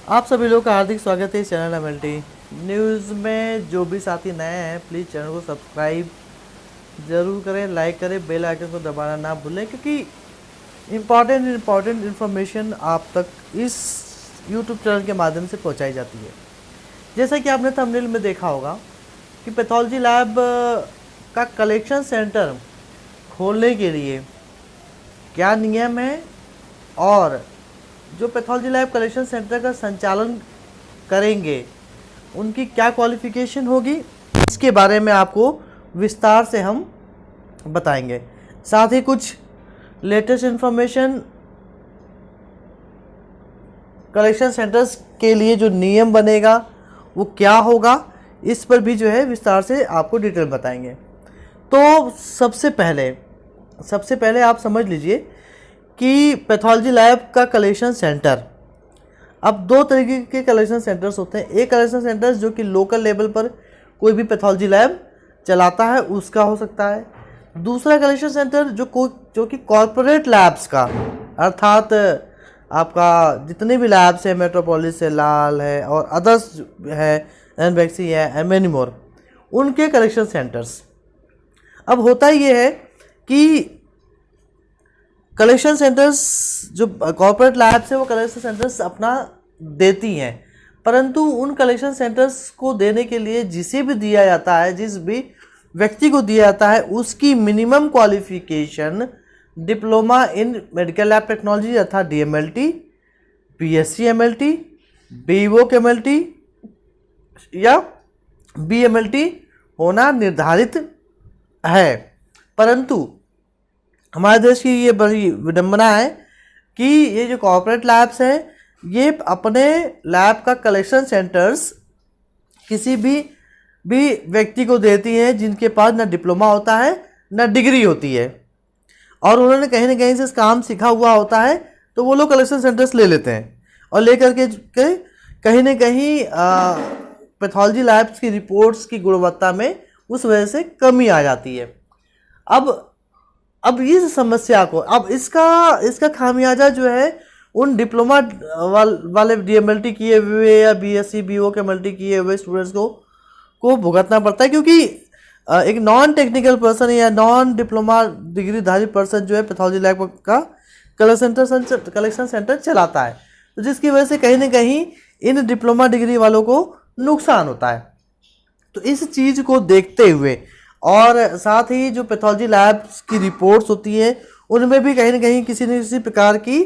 आप सभी लोग का हार्दिक स्वागत है इस चैनल एमएलटी न्यूज़ में। जो भी साथी नए हैं प्लीज़ चैनल को सब्सक्राइब ज़रूर करें, लाइक करें, बेल आइकन को दबाना ना भूलें, क्योंकि इम्पॉर्टेंट इन्फॉर्मेशन आप तक इस यूट्यूब चैनल के माध्यम से पहुंचाई जाती है। जैसा कि आपने थंबनेल में देखा होगा कि पैथोलॉजी लैब का कलेक्शन सेंटर खोलने के लिए क्या नियम है और जो पैथोलॉजी लैब कलेक्शन सेंटर का संचालन करेंगे उनकी क्या क्वालिफिकेशन होगी, इसके बारे में आपको विस्तार से हम बताएंगे। साथ ही कुछ लेटेस्ट इन्फॉर्मेशन कलेक्शन सेंटर्स के लिए जो नियम बनेगा वो क्या होगा, इस पर भी जो है विस्तार से आपको डिटेल बताएंगे। तो सबसे पहले आप समझ लीजिए कि पैथोलॉजी लैब का कलेक्शन सेंटर, अब दो तरीके के कलेक्शन सेंटर्स होते हैं। एक कलेक्शन सेंटर जो कि लोकल लेवल पर कोई भी पैथोलॉजी लैब चलाता है उसका हो सकता है। दूसरा कलेक्शन सेंटर जो कि कॉरपोरेट लैब्स का, अर्थात आपका जितने भी लैब्स है, मेट्रोपोलिस है, लाल है और अदर्स है, एनबैक्सी है, एम मोर, उनके कलेक्शन सेंटर्स। अब होता ये है कि कलेक्शन सेंटर्स जो कॉर्पोरेट लैब्स है वो कलेक्शन सेंटर्स अपना देती हैं, परंतु उन कलेक्शन सेंटर्स को देने के लिए जिस भी व्यक्ति को दिया जाता है उसकी minimum qualification diploma in medical lab technology अर्थात DMLT, BSc MLT, BVoc MLT या BMLT होना निर्धारित है। परंतु हमारे देश की ये बड़ी विडंबना है कि ये जो कॉर्पोरेट लैब्स हैं ये अपने लैब का कलेक्शन सेंटर्स किसी भी व्यक्ति को देती हैं जिनके पास ना डिप्लोमा होता है ना डिग्री होती है, और उन्होंने कहीं ना कहीं से काम सीखा हुआ होता है, तो वो लोग कलेक्शन सेंटर्स ले लेते हैं और लेकर के कहीं ना कहीं पैथोलॉजी लैब्स की रिपोर्ट्स की गुणवत्ता में उस वजह से कमी आ जाती है। अब इस समस्या को, अब इसका खामियाजा जो है उन डिप्लोमा वाले DMLT किए हुए या BSc BVoc MLT किए हुए स्टूडेंट्स को भुगतना पड़ता है, क्योंकि एक नॉन टेक्निकल पर्सन या नॉन डिप्लोमा डिग्रीधारी पर्सन जो है पैथोलॉजी लैब का कलेक्शन सेंटर चलाता है, तो जिसकी वजह से कहीं ना कहीं इन डिप्लोमा डिग्री वालों को नुकसान होता है। तो इस चीज़ को देखते हुए और साथ ही जो पैथोलॉजी लैब्स की रिपोर्ट्स होती है उनमें भी कहीं ना कहीं किसी न किसी प्रकार की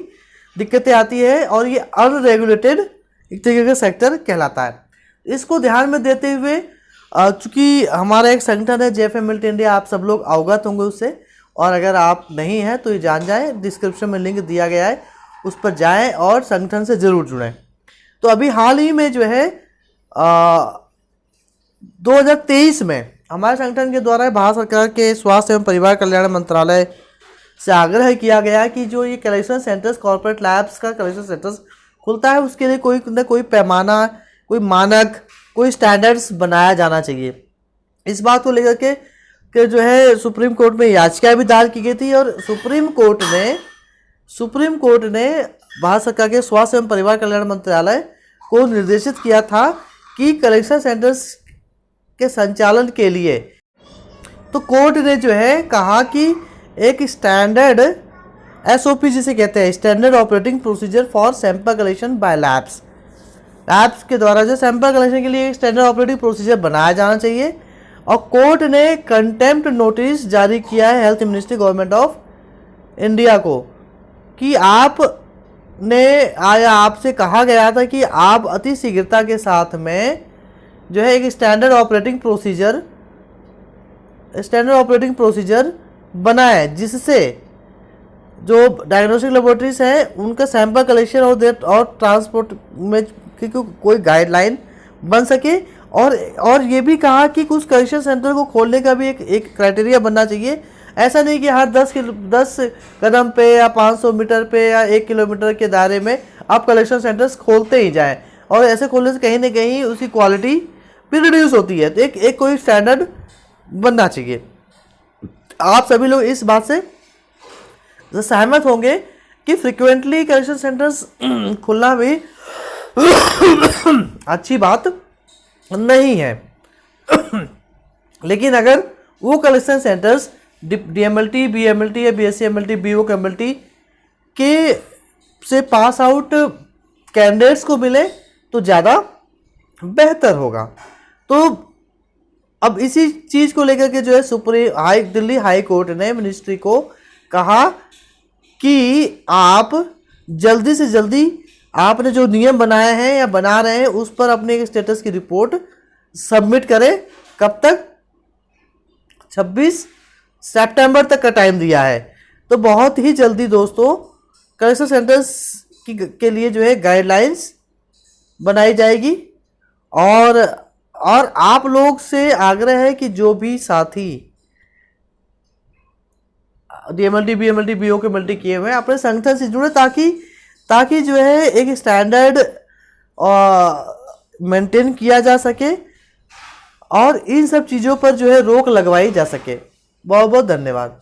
दिक्कतें आती है और ये अनरेगुलेटेड एक तरीके का सेक्टर कहलाता है। इसको ध्यान में देते हुए चूँकि हमारा एक संगठन है JFMLT इंडिया, आप सब लोग अवगत होंगे उससे, और अगर आप नहीं हैं तो ये जान जाएं, डिस्क्रिप्शन में लिंक दिया गया है, उस पर जाएँ और संगठन से ज़रूर जुड़ें। तो अभी हाल ही में जो है 2023 में हमारे संगठन के द्वारा भारत सरकार के स्वास्थ्य एवं परिवार कल्याण मंत्रालय से आग्रह किया गया कि जो ये कलेक्शन सेंटर्स कॉर्पोरेट लैब्स का कलेक्शन सेंटर्स खुलता है उसके लिए कोई न कोई पैमाना, कोई मानक, कोई स्टैंडर्ड्स बनाया जाना चाहिए। इस बात को लेकर के जो है सुप्रीम कोर्ट में याचिका भी दायर की गई थी और सुप्रीम कोर्ट ने भारत सरकार के स्वास्थ्य एवं परिवार कल्याण मंत्रालय को निर्देशित किया था कि कलेक्शन सेंटर्स के संचालन के लिए, तो कोर्ट ने जो है कहा कि एक स्टैंडर्ड SOP जिसे कहते हैं, standard operating procedure for sample collection bye labs के द्वारा जो सैंपल कलेक्शन के लिए एक स्टैंडर्ड ऑपरेटिंग प्रोसीजर बनाया जाना चाहिए। और कोर्ट ने कंटेम्प्ट नोटिस जारी किया है health ministry government of India को कि आपसे कहा गया था कि आप अति शीघ्रता के साथ में जो है एक स्टैंडर्ड ऑपरेटिंग प्रोसीजर बनाए, जिससे जो डायग्नोस्टिक लेबोरेटरीज हैं उनका सैंपल कलेक्शन और ट्रांसपोर्ट में कोई गाइडलाइन बन सके। और ये भी कहा कि कुछ कलेक्शन सेंटर को खोलने का भी एक क्राइटेरिया बनना चाहिए। ऐसा नहीं कि हर 10 कदम पे या 500 मीटर पे या 1 किलोमीटर के दायरे में आप कलेक्शन सेंटर्स खोलते ही जाएं, और ऐसे खोलने से कहीं ना कहीं उसकी क्वालिटी भी रिड्यूस होती है। तो एक कोई स्टैंडर्ड बनना चाहिए। आप सभी लोग इस बात से सहमत होंगे कि फ्रिक्वेंटली कलेक्शन सेंटर्स खुलना भी अच्छी बात नहीं है। लेकिन अगर वो कलेक्शन सेंटर्स डीएमएलटी, बीएमएलटी या बीएससी एमएलटी, बीओ एमएलटी के से पास आउट कैंडिडेट्स को मिले तो ज़्यादा बेहतर होगा। तो अब इसी चीज़ को लेकर के जो है दिल्ली हाई कोर्ट ने मिनिस्ट्री को कहा कि आप जल्दी से जल्दी आपने जो नियम बनाए हैं या बना रहे हैं उस पर अपने एक स्टेटस की रिपोर्ट सबमिट करें। कब तक? 26 सितंबर तक का टाइम दिया है। तो बहुत ही जल्दी दोस्तों कलेक्शन सेंटर्स के लिए जो है गाइडलाइंस बनाई जाएगी। और आप लोग से आग्रह है कि जो भी साथी डीएमएलटी, बीएमएलटी, बीओ के मल्टी किए हुए हैं अपने संगठन से जुड़े, ताकि जो है एक स्टैंडर्ड मेंटेन किया जा सके और इन सब चीज़ों पर जो है रोक लगवाई जा सके। बहुत बहुत धन्यवाद।